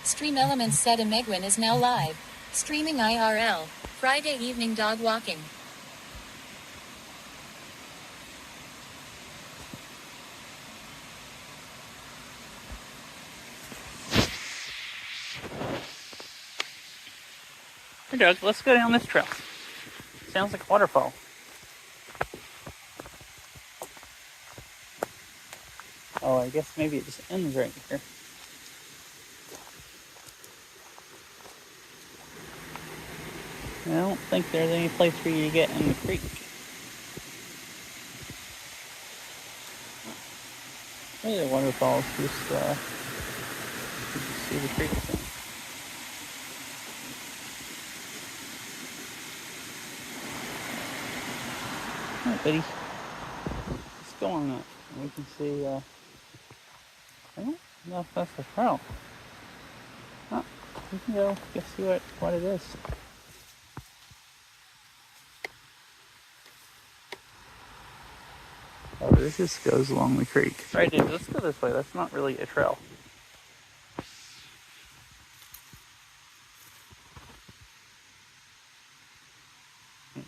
Stream Elements said Megwin is now live. Streaming IRL. Friday evening dog walking. Hey Doug, let's go down this trail. Sounds like a waterfall. Oh, I guess maybe it just ends right here. I don't think there's any place for you to get in the creek. Maybe the waterfall's just, you can see the creek thing. Alright, buddy. Let's go on that. And we can see, I don't know if that's the trail. Oh, we can go see what it is. Oh, this just goes along the creek. Alright, dude, let's go this way. That's not really a trail.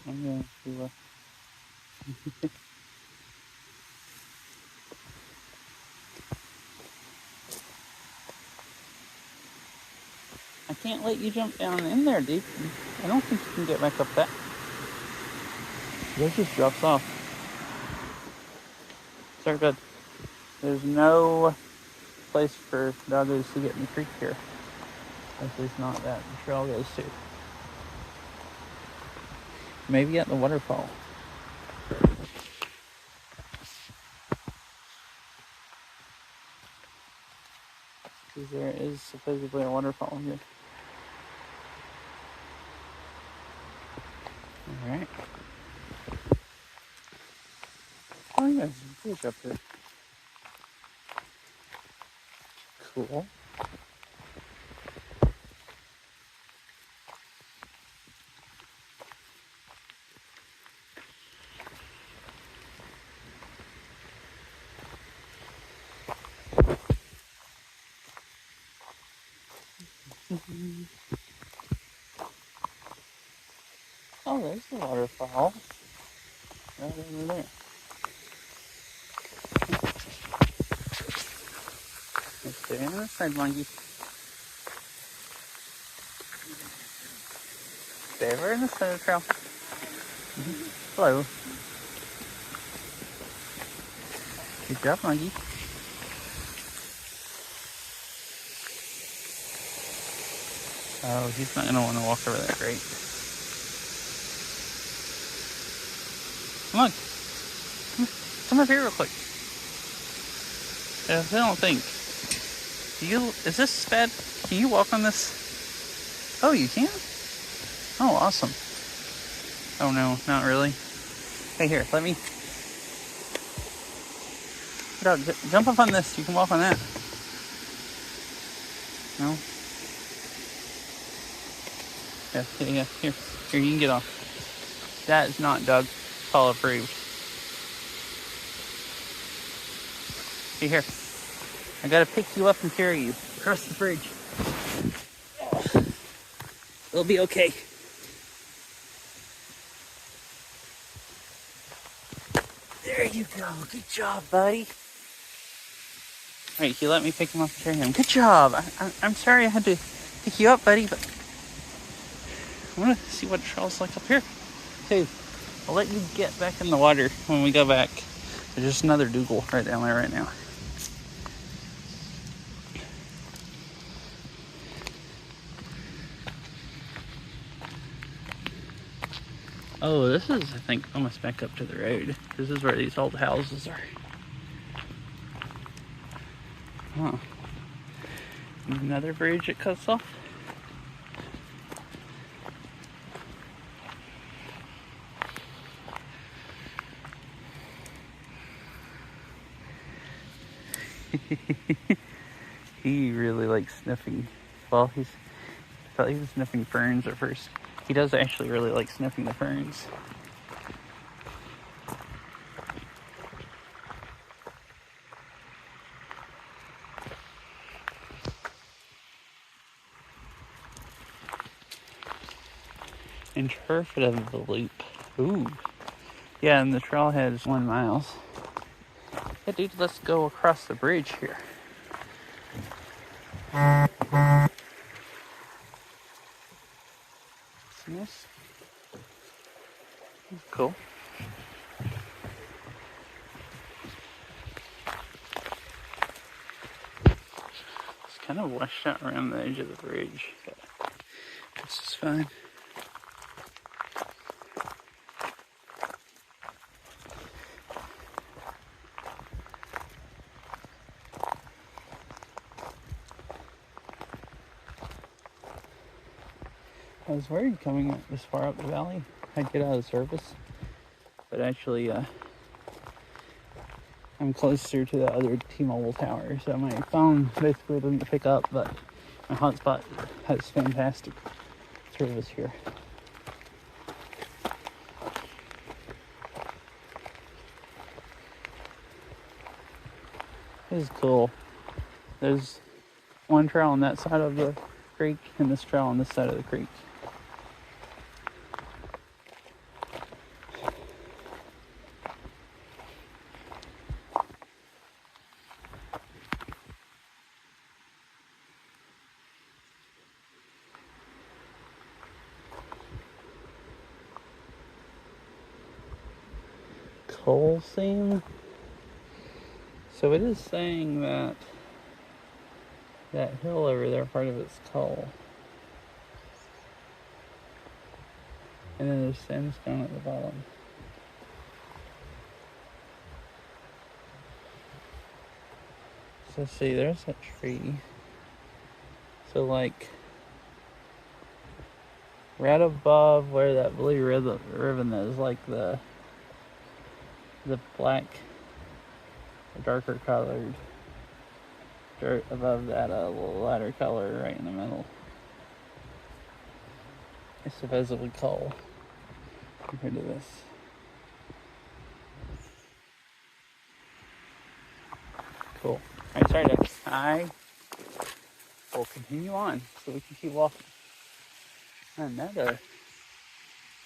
I'm going to, I can't let you jump down in there, dude. I don't think you can get back up that. This just drops off. Sorry, bud. There's no place for doggos to get in the creek here. This is not that the trail goes to. Maybe at the waterfall. Because there is supposedly a waterfall here. Alright. Oh yeah, there's a bridge up there. Cool. Oh, there's the waterfall. Right over there. Stay on the side, monkey. Stay over in the center of the trail. Hello. Good job, monkey. Oh, he's not gonna want to walk over there, great. Come on. Come up here real quick. I don't think. Is this bad? Can you walk on this? Oh, you can? Oh, awesome. Oh no, not really. Hey, here, let me. Dog, jump up on this. You can walk on that. No? Yeah. Here, you can get off. That is not Doug. Call approved. Hey, here. I gotta pick you up and carry you across the bridge. It'll be okay. There you go. Good job, buddy. Alright, you let me pick him up and carry him. Good job. I'm sorry I had to pick you up, buddy, but I want to see what the trail's like up here. Okay, I'll let you get back in the water when we go back. There's just another Dougal right down there right now. Oh, this is, I think, almost back up to the road. This is where these old houses are. Huh. Another bridge it cuts off. He really likes sniffing. Well, I thought he was sniffing ferns at first. He does actually really like sniffing the ferns. Interpretive loop. Ooh. Yeah, and the trailhead is 1 mile. Yeah, dude, let's go across the bridge here. See this? Cool. It's kind of washed out around the edge of the bridge, but this is fine. I was worried coming this far up the valley I'd get out of service, but actually I'm closer to the other T-Mobile tower, so my phone basically doesn't pick up, but my hotspot has fantastic service here. This is cool. There's one trail on that side of the creek and this trail on this side of the creek. Coal seam. So it is saying that that hill over there, part of it's coal. And then there's sandstone at the bottom. So see, there's that tree. So like right above where that blue ribbon is, like the black, darker colored dirt above that lighter color right in the middle. It's supposedly coal compared to this. Cool. Alright, sorry Doug. I will continue on so we can keep walking. Another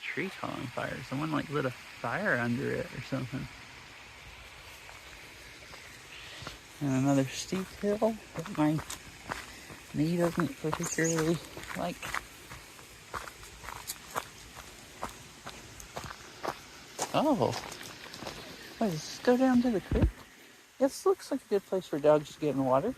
tree caught on fire. Someone like lit a fire under it or something. And another steep hill that my knee doesn't particularly like. Oh, wait, does this go down to the creek? This looks like a good place for dogs to get in the water.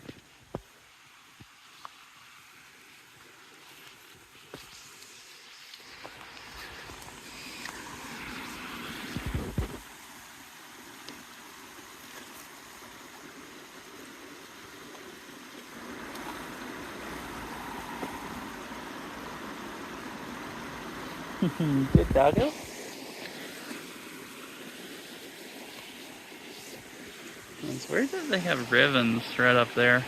Good doggo. It's weird that they have ribbons right up there.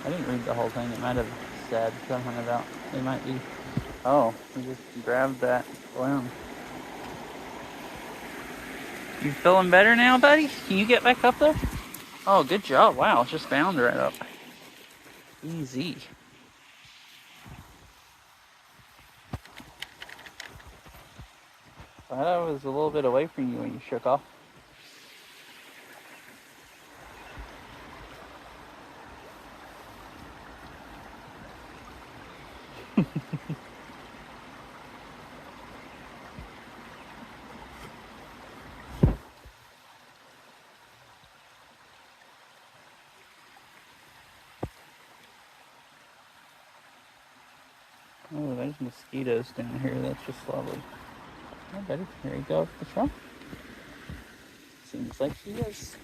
I didn't read the whole thing. It might have said something about they might be. Oh, we just grabbed that balloon. You feeling better now, buddy? Can you get back up there? Oh, good job. Wow, just bound right up. Easy. Thought I was a little bit away from you when you shook off. Oh, there's mosquitoes down here. That's just lovely. Oh, buddy, here you go up the trunk. Seems like she is.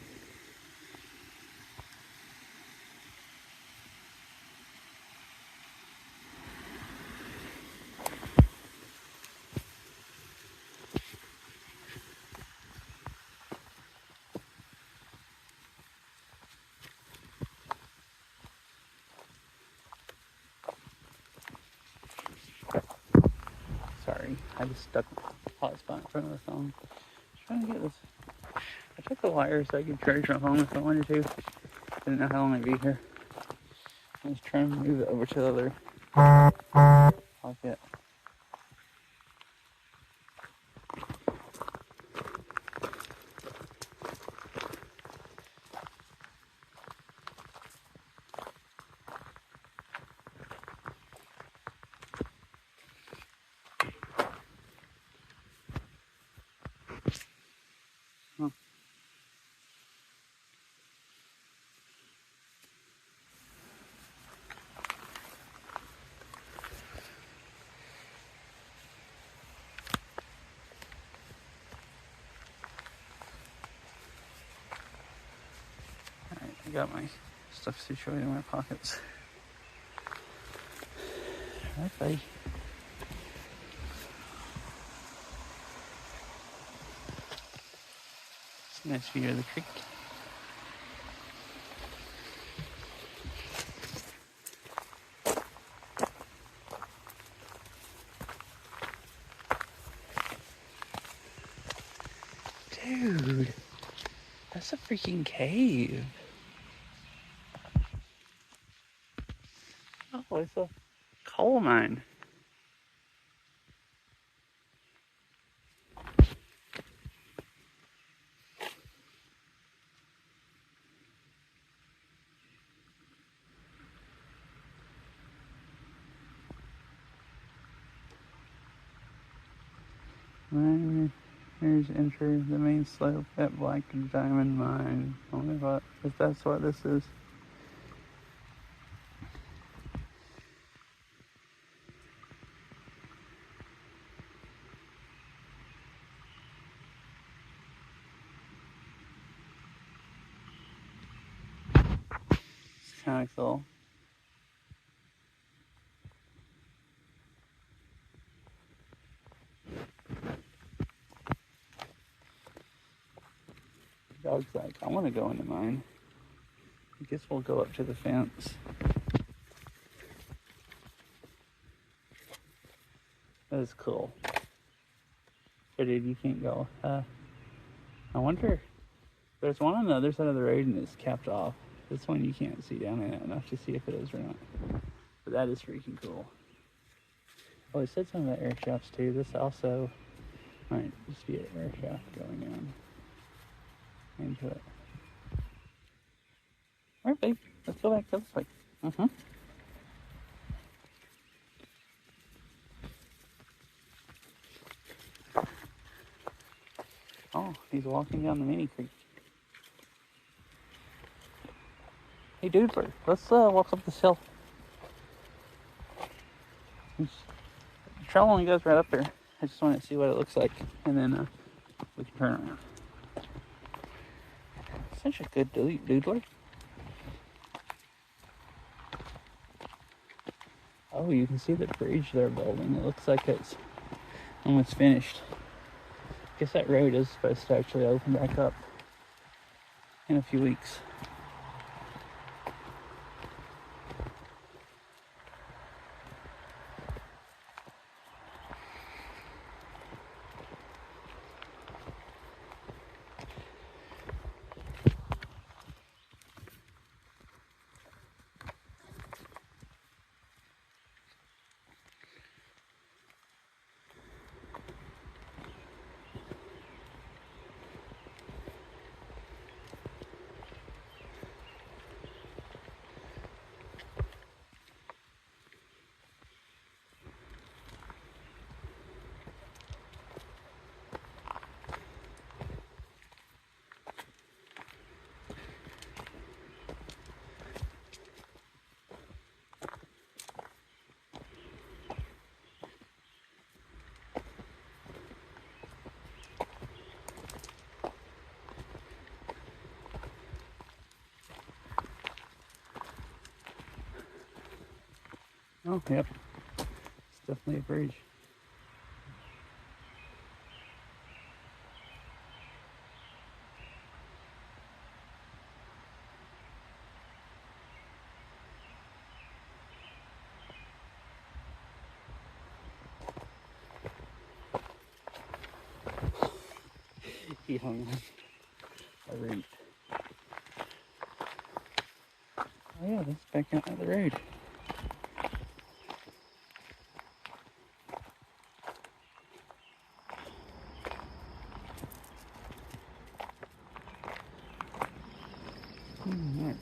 Sorry, I just stuck the hotspot in front of the phone. Just trying to get this I took the wires so I could charge my phone if I wanted to. Didn't know how long I'd be here. I was trying to move it over to the other pocket. Huh. Alright, I got my stuff situated in my pockets. Alright, buddy. It's a nice view of the creek. Dude, that's a freaking cave. Oh, it's a coal mine. Here's enter the main slope at Black Diamond Mine. I wonder if that's what this is. It's kind of cool. Dog's like, I want to go into mine. I guess we'll go up to the fence. That is cool. But dude, you can't go. I wonder. There's one on the other side of the road and it's capped off. This one you can't see down in it enough to see if it is or not. But that is freaking cool. Oh, it said something about air shafts too. This also might just be an air shaft going down into it. Alright, babe. Let's go back this way. Oh, he's walking down the mini creek. Hey, dude, let's walk up this hill. The trail only goes right up there. I just want to see what it looks like, and then we can turn around. Such a good doodler. Oh, you can see the bridge they're building. It looks like it's almost finished. I guess that road is supposed to actually open back up in a few weeks. Oh, yep. It's definitely a bridge. He hung on. the route. Oh yeah, that's back out of the road. Alright.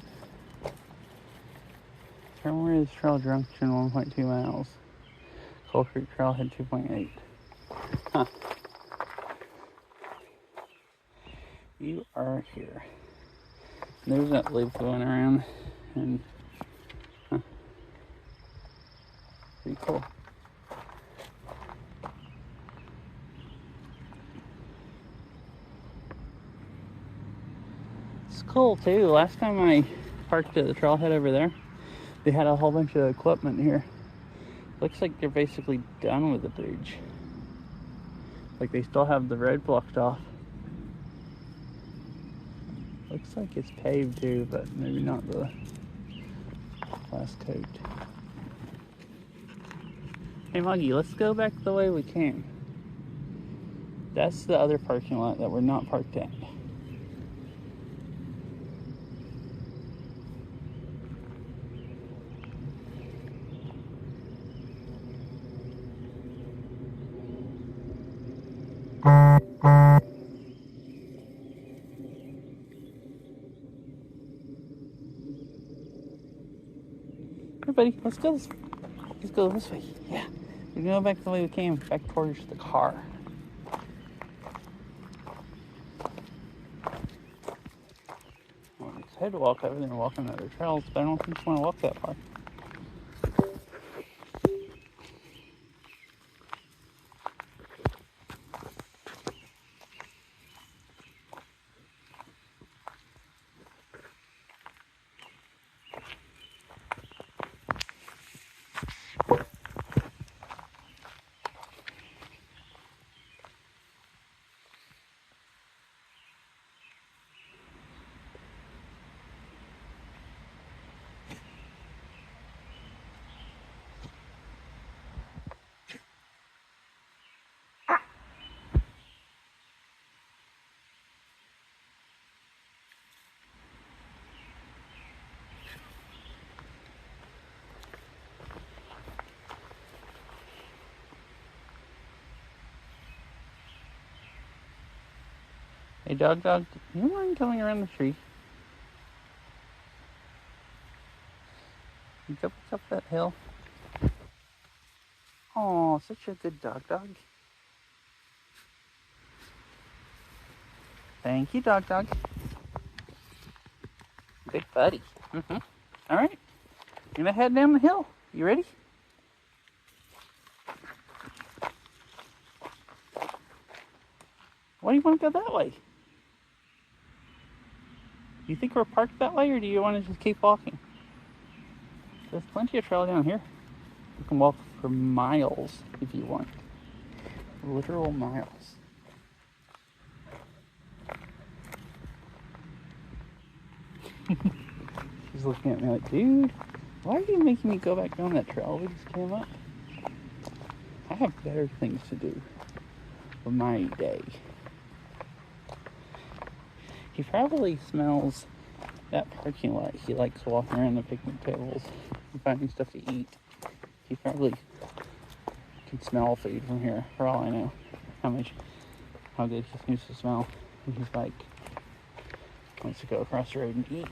Terminal Trail Junction 1.2 miles. Coal Creek Trailhead 2.8. Huh. You are here. There's that loop going around, and pretty cool. It's cool too. Last time I parked at the trailhead over there, they had a whole bunch of equipment here. Looks like they're basically done with the bridge. Like they still have the road blocked off. Looks like it's paved too, but maybe not the last coat. Hey Muggy, let's go back the way we came. That's the other parking lot that we're not parked at. Hey buddy, let's go this way. Yeah. We're gonna go back the way we came, back towards the car. Well, I had to walk over there and walk on other trails, but I don't think you want to walk that far. Hey dog, do you mind coming around the tree? You go back up that hill. Oh, such a good dog. Thank you, dog. Good buddy. All right, you're gonna head down the hill. You ready? Why do you want to go that way? Do you think we're parked that way, or do you want to just keep walking? There's plenty of trail down here. You can walk for miles if you want. Literal miles. She's looking at me like, dude, why are you making me go back down that trail we just came up? I have better things to do with my day. He probably smells that parking lot. He likes walking around the picnic tables and finding stuff to eat. He probably can smell food from here, for all I know. How good he seems to smell. And he's like, wants to go across the road and eat.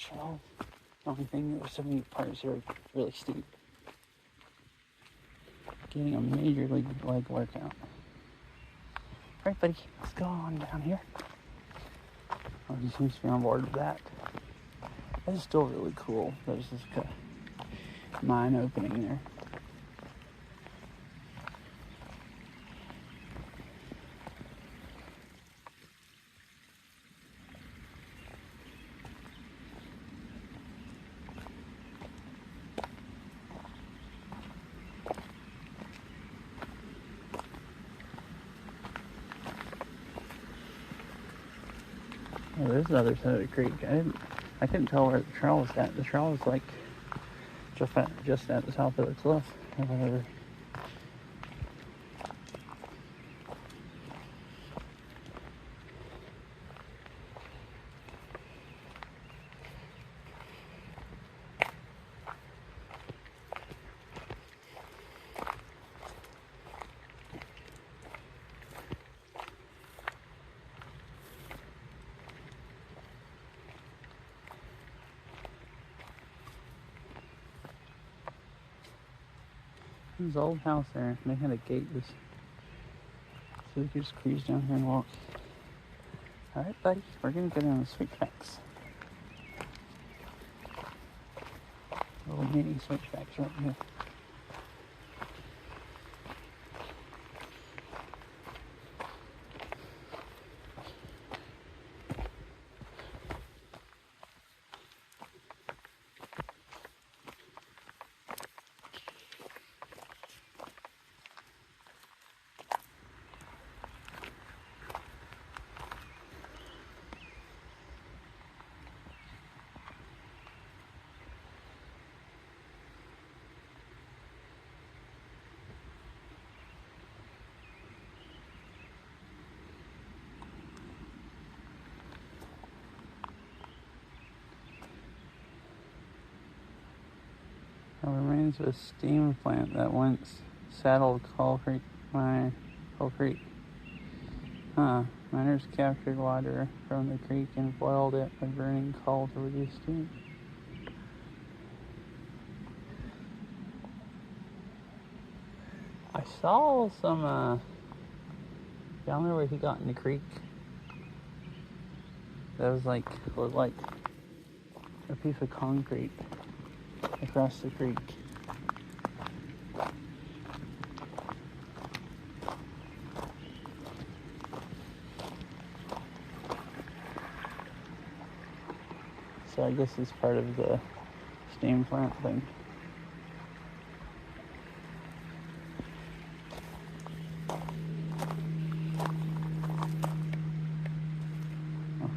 trail. The only thing, there's so many parts that are really steep. Getting a major leg workout. Alright, buddy, let's go on down here. Oh, he seems to be on board with that. That is still really cool. There's this mine opening there. Oh, there's the other side of the creek. I couldn't tell where the trail was at. The trail was like just at the top of the cliff or whatever. There's an old house there. They had a gate so we could just cruise down here and walk. Alright, buddy, we're gonna go down the switchbacks. Little mini switchbacks right here. The remains of a steam plant that once saddled Coal Creek. Miners captured water from the creek and boiled it by burning coal to reduce steam. I saw some down there where he got in the creek. That was looked like a piece of concrete across the creek. So I guess it's part of the steam plant thing. Oh.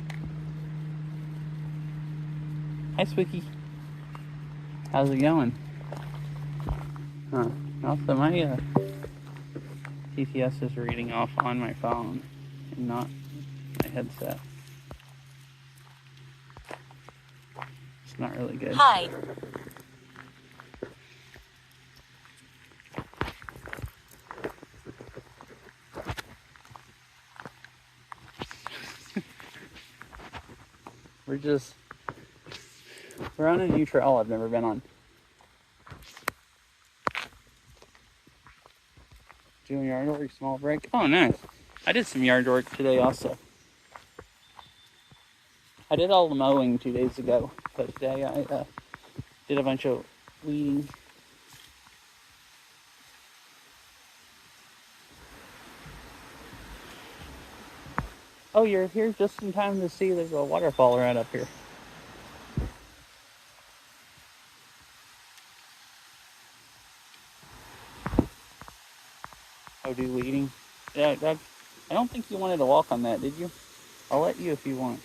Hi, Spooky. How's it going? Also, my GPS is reading off on my phone and not my headset. It's not really good. Hi. We're on a new trail I've never been on. Doing yard work, small break. Oh, nice. I did some yard work today also. I did all the mowing 2 days ago, but today I did a bunch of weeding. Oh, you're here just in time to see there's a waterfall right up here. Oh, do weeding? Yeah, Doug, I don't think you wanted to walk on that, did you? I'll let you if you want.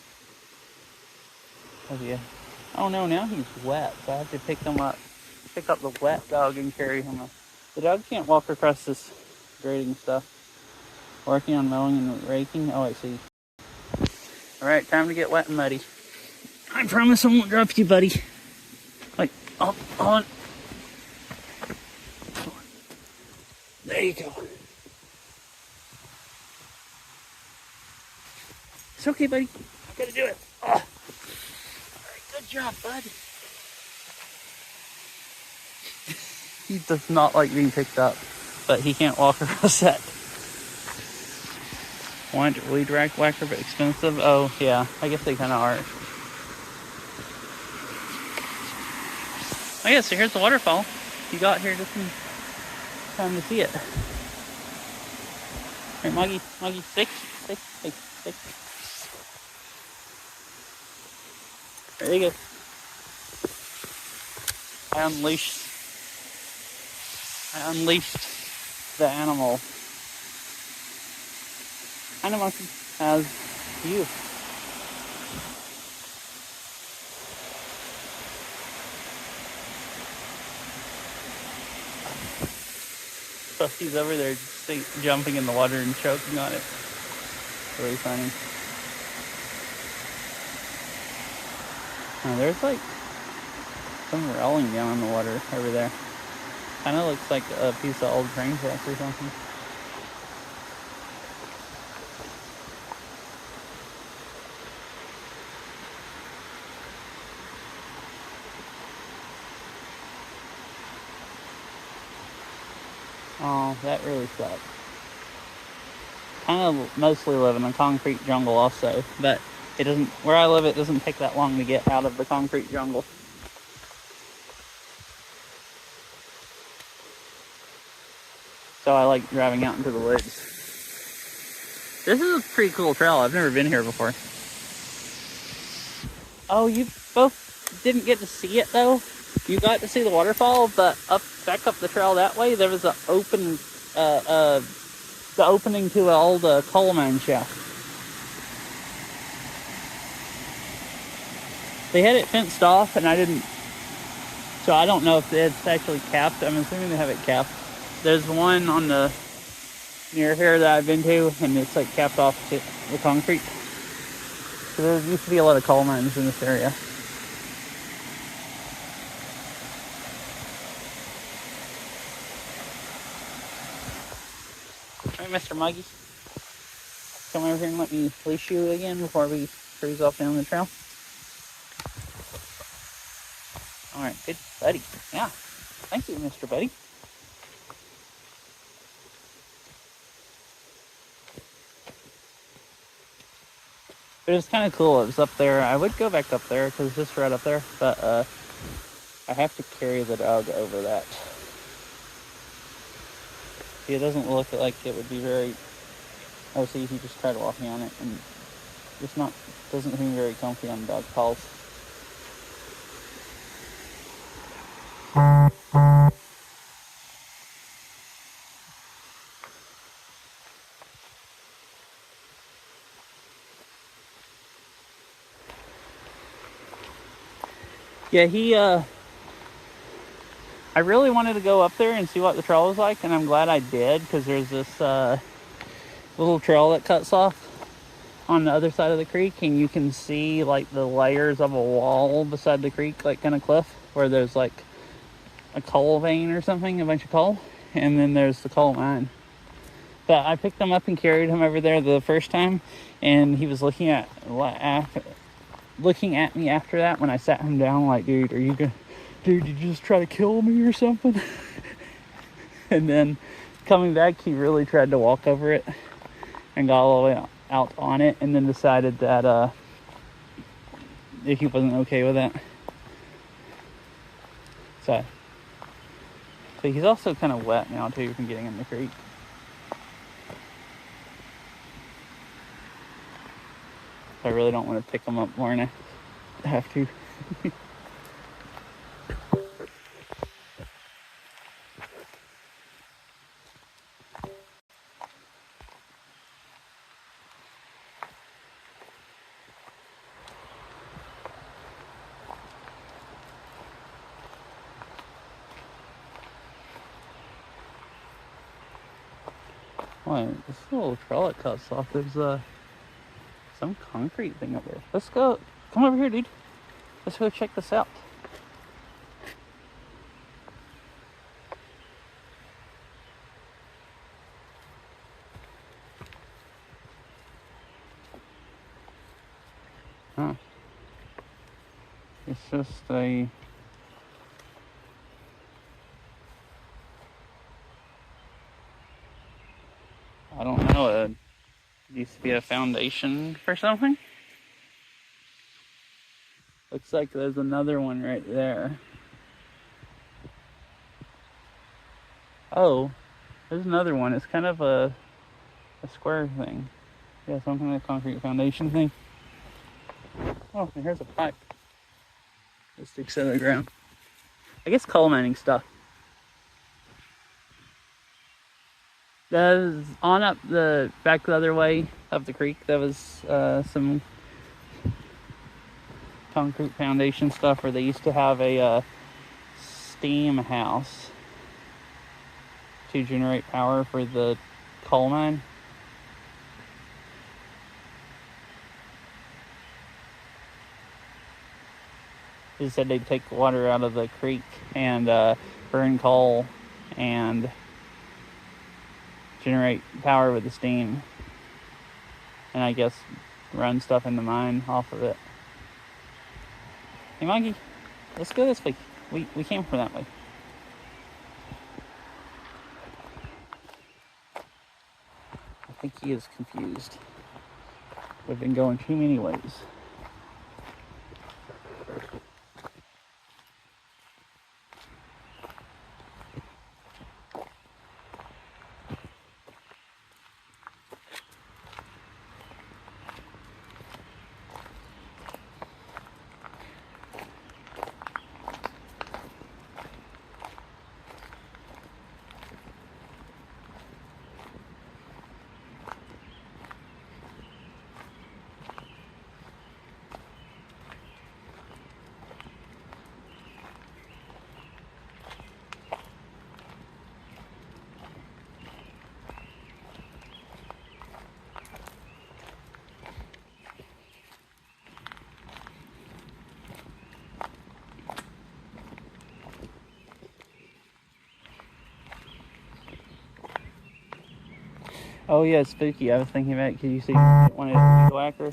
Oh, yeah. Oh, no, now he's wet, so I have to pick up the wet dog and carry him up. The dog can't walk across this grading stuff. Working on mowing and raking. Oh, I see. Alright, time to get wet and muddy. I promise I won't drop you, buddy. Like, hold on. There you go. It's okay, buddy. I gotta do it. Oh. Alright, good job, bud. He does not like being picked up, but he can't walk across that. Want weed whacker, but expensive? Oh, yeah. I guess they kind of are. Oh, yeah, so here's the waterfall. You got here just in time to see it. Here, Moggy, stick. There you go. I unleashed the animal. Monkey has you. So he's over there just jumping in the water and choking on it. Really funny. Oh, there's like some rolling down in the water over there. Kind of looks like a piece of old train tracks or something. Oh, that really sucks. Kind of mostly live in a concrete jungle also, but it doesn't, where I live, it doesn't take that long to get out of the concrete jungle. So I like driving out into the woods. This is a pretty cool trail. I've never been here before. Oh, you both didn't get to see it though? You got to see the waterfall, but back up the trail that way, there was the opening to an old coal mine shaft. They had it fenced off, and I didn't, so I don't know if it's actually capped. I'm assuming they have it capped. There's one on the near here that I've been to, and it's like capped off to the concrete. So there used to be a lot of coal mines in this area. All right, Mr. Muggy, come over here and let me leash you again before we cruise off down the trail. All right, good buddy. Yeah, thank you, Mr. Buddy. But it's kind of cool. It was up there. I would go back up there because it's just right up there, but I have to carry the dog over that. See, it doesn't look like it would be very. Oh, see, he just tried walking on it, and it's not. Doesn't seem very comfy on dog paws. Yeah, I really wanted to go up there and see what the trail was like, and I'm glad I did, because there's this little trail that cuts off on the other side of the creek, and you can see like the layers of a wall beside the creek, like kind of cliff, where there's like a coal vein or something, a bunch of coal, and then there's the coal mine. But I picked him up and carried him over there the first time, and he was looking at me after that when I sat him down, like, dude, did you just try to kill me or something? And then coming back, he really tried to walk over it and got all the way out on it, and then decided that if he wasn't okay with that. So he's also kind of wet now too from getting in the creek. I really don't want to pick him up more than I have to. Oh, this little trail that cuts off, there's some concrete thing up there. Let's go. Come over here, dude. Let's go check this out. Huh. It's just a... I don't know, it used to be a foundation for something. Looks like there's another one right there. Oh, there's another one. It's kind of a square thing. Yeah, some kind of concrete foundation thing. Oh, and here's a pipe that sticks out of the ground. I guess coal mining stuff. That was on up the back the other way up the creek. There was some concrete foundation stuff where they used to have a steam house to generate power for the coal mine. They said they'd take water out of the creek and burn coal and generate power with the steam, and I guess run stuff in the mine off of it. Hey Maggie, let's go this way. We came from that way. I think he is confused. We've been going too many ways. Oh yeah, spooky. I was thinking about it because you see one of the weed whacker.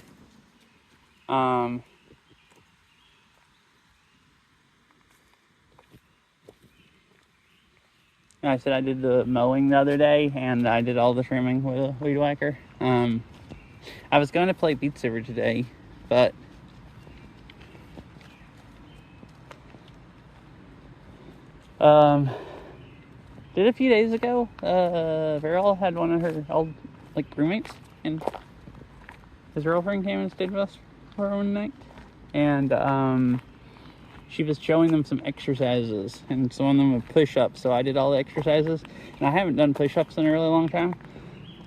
I said I did the mowing the other day, and I did all the trimming with a weed whacker. I was going to play Beat Saber today, but did a few days ago. Veril had one of her old roommates, and his girlfriend came and stayed with us for one night, and she was showing them some exercises, and some of them were push-ups. So I did all the exercises, and I haven't done push-ups in a really long time.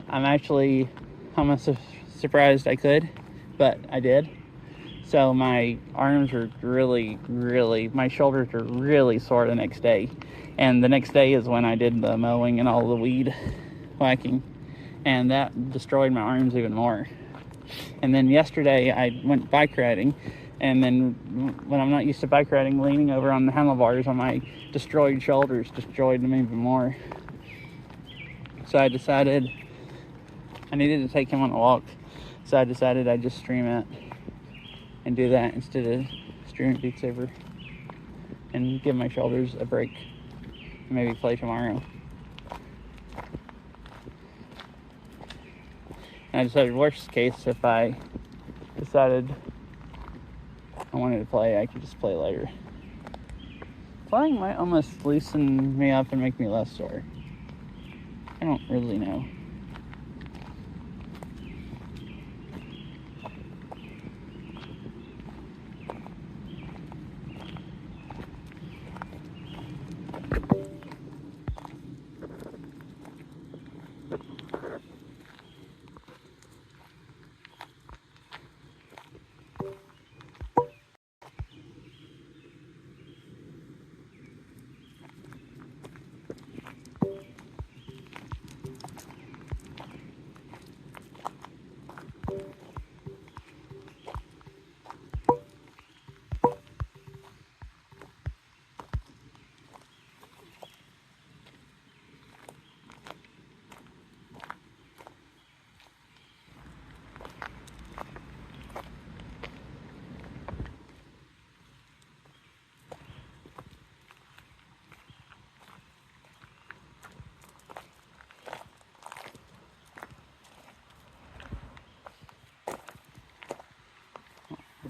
I'm actually almost surprised I could, but I did. So my arms were really, my shoulders were really sore the next day. And the next day is when I did the mowing and all the weed whacking. And that destroyed my arms even more. And then yesterday I went bike riding. And then when I'm not used to bike riding, leaning over on the handlebars on my destroyed shoulders destroyed them even more. So I decided I needed to take him on a walk. So I decided I'd just stream it and do that instead of streaming Beat Saber and give my shoulders a break and maybe play tomorrow. And I decided worst case, if I decided I wanted to play, I could just play later. Playing might almost loosen me up and make me less sore. I don't really know.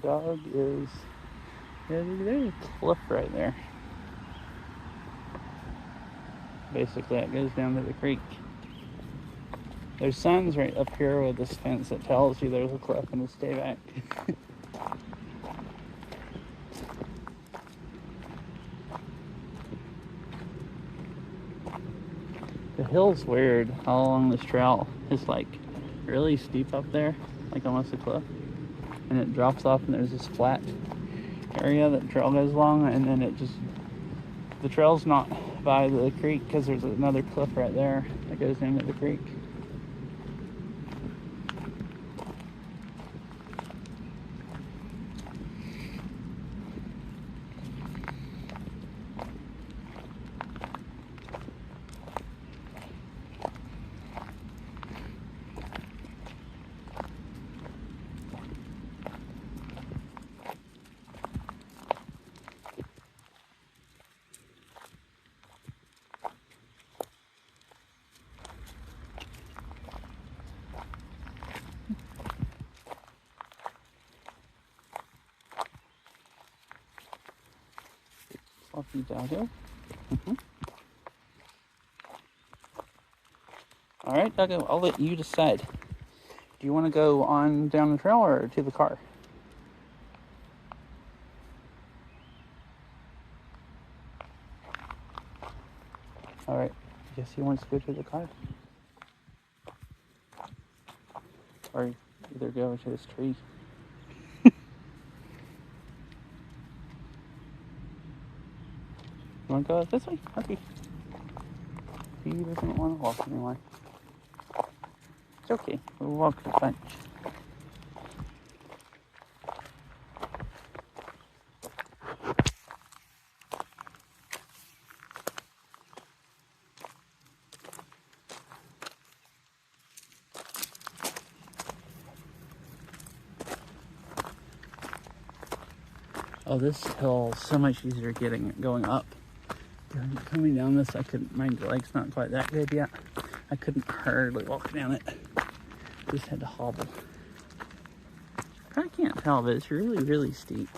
dog is, yeah, there's a cliff right there. Basically, it goes down to the creek. There's signs right up here with this fence that tells you there's a cliff and to stay back. The hill's weird all along this trail. It's like really steep up there, like almost a cliff. And it drops off and there's this flat area that the trail goes along, and then it just, the trail's not by the creek because there's another cliff right there that goes into the creek. Walking down here. All right, Doggo, I'll let you decide. Do you want to go on down the trail or to the car? All right, I guess he wants to go to the car. Or either go to this tree. You want to go this way? Okay. He doesn't want to walk anymore. It's okay. We'll walk a bunch. Oh, this hill is so much easier going up. Coming down this, my leg's not quite that good yet. I couldn't hardly walk down it. Just had to hobble. I can't tell, but it's really, really steep.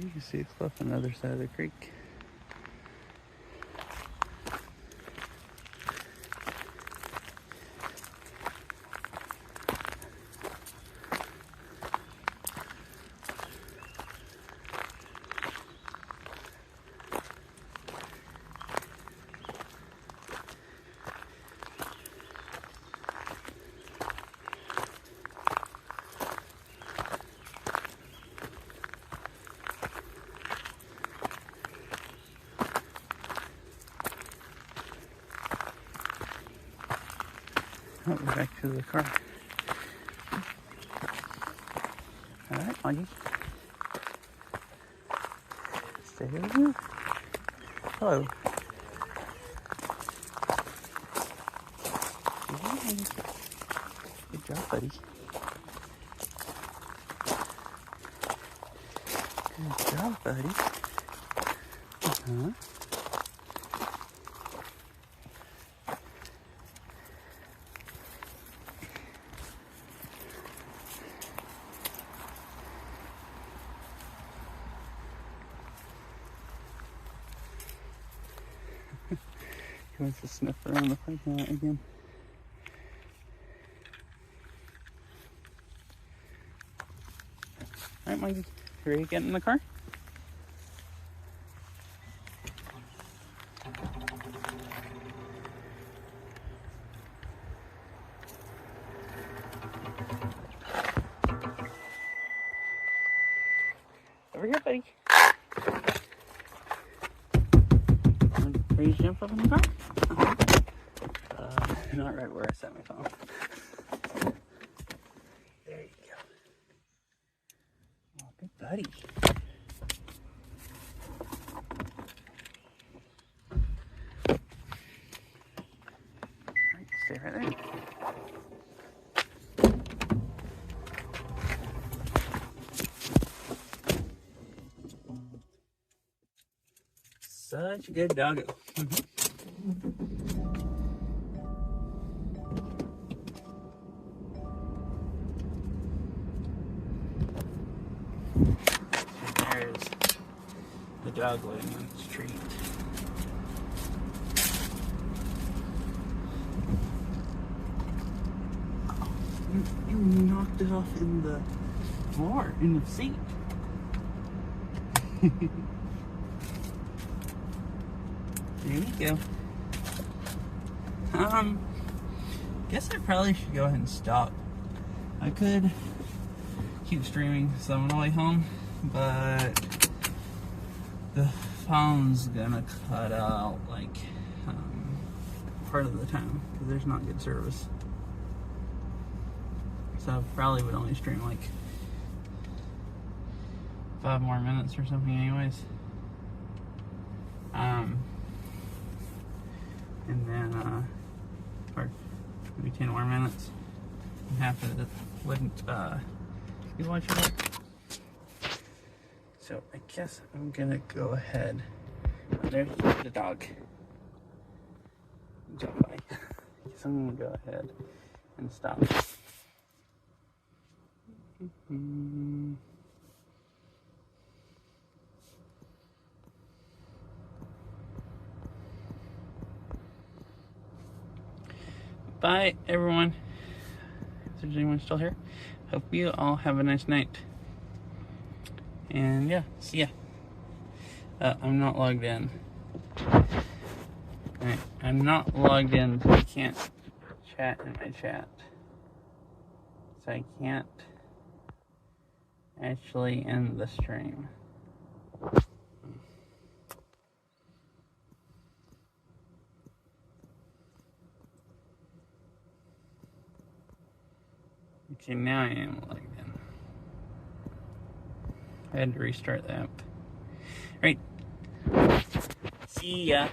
You can see a cliff on the other side of the creek. Oh, we're back to the car. All right, Maggie. Stay over here. Hello. Good job, buddy. Good job, buddy. Uh-huh. He wants to sniff around the parking lot again. Alright, Mikey. ready to get in the car? Over here, buddy. Ready to jump up in the car? Not right where I set my phone. There you go. Oh, good buddy. Alright, stay right there. Such a good doggo. There's the dog waiting on its treat. You knocked it off in the floor, in the seat. There we go. Guess I probably should go ahead and stop. I could keep streaming some on the way home, but the phone's gonna cut out like part of the time because there's not good service. So I probably would only stream like 5 more minutes or something anyways. And then, or maybe 10 more minutes. And half of it wouldn't be watching it. So I guess I'm gonna go ahead. Oh, there's the dog. Jump by. I guess I'm gonna go ahead and stop. Bye, everyone. If there's anyone still here, hope you all have a nice night. And yeah, see ya. I'm not logged in. Alright, I'm not logged in, so I can't chat in my chat. So I can't actually end the stream. Okay, now I am logged in. I had to restart the app. Alright. See ya.